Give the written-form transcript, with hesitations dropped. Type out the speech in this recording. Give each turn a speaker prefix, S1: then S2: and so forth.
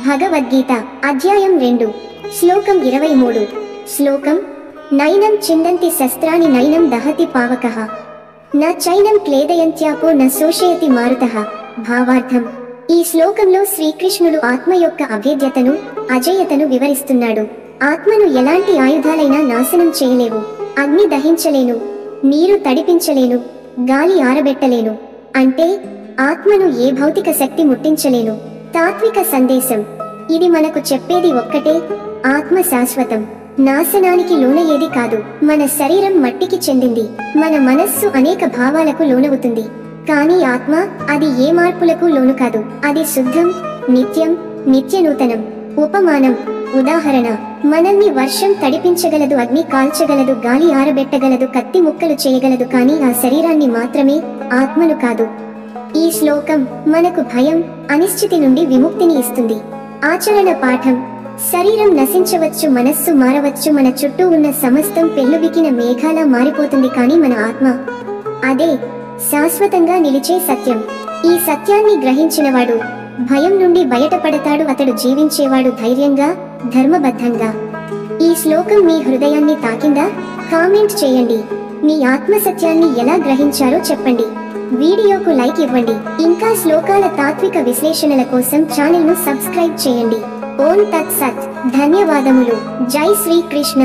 S1: భగవద్గీత అధ్యాయం 2 శ్లోకం 23 శ్లోకం నైనం చిందంతి శస్త్రాని నైనం దహతి పావకః న చైనం క్లేదయంత్యాపో న శోషయతి మారుతః భావార్థం ఈ శ్లోకంలో శ్రీకృష్ణుడు ఆత్మ యొక్క అభేద్యతను అజేయతను వివరిస్తున్నాడు. ఆత్మను ఎలాంటి ఆయుధాలైనా నాశనం చేయలేవు. అగ్ని దహించలేను, నీరు తడిపించలేను, గాలి ఆరబెట్టలేను. అంటే ఆత్మను ఏ భౌతిక శక్తి ముట్టించలేను. తాత్విక సందేశం ఇది మనకు చెప్పేది ఒక్కటే, ఆత్మ శాశ్వతం, నాశనానికి లోనయ్యేది కాదు. మన శరీరం మట్టికి చెందింది, మన మనస్సు అనేక భావాలకు లోనవుతుంది. కానీ ఆత్మ అది ఏ మార్పులకు లోను కాదు. అది శుద్ధం, నిత్యం, నిత్యనూతనం. ఉపమానం ఉదాహరణ, మనల్ని వర్షం తడిపించగలదు, అగ్ని కాల్చగలదు, గాలి ఆరబెట్టగలదు, కత్తి ముక్కలు చేయగలదు, కానీ ఆ శరీరాన్ని మాత్రమే, ఆత్మను కాదు. ఈ శ్లోకం మనకు భయం, అనిశ్చితి నుండి విముక్తిని ఇస్తుంది. ఆచరణ పాఠం శరీరం నశించవచ్చు, మనస్సు మారవచ్చు, మన చుట్టూ ఉన్న సమస్తం పెళ్ళుబికిన మేఘాలా మారిపోతుంది, కానీ మన ఆత్మ అదే శాశ్వతంగా నిలిచే సత్యం. ఈ సత్యాన్ని గ్రహించినవాడు భయం నుండి బయటపడతాడు. అతడు జీవించేవాడు ధైర్యంగా, ధర్మబద్ధంగా. ఈ శ్లోకం మీ హృదయాన్ని తాకిందా? కామెంట్ చేయండి. మీ ఆత్మ సత్యాన్ని ఎలా గ్రహించారో చెప్పండి. వీడియోకు లైక్ ఇవ్వండి. ఇంకా శ్లోకాల తాత్విక విశ్లేషణల కోసం ఛానల్ ను సబ్స్క్రైబ్ చేయండి. ఓం తత్ సత్. ధన్యవాదములు. జై శ్రీకృష్ణ.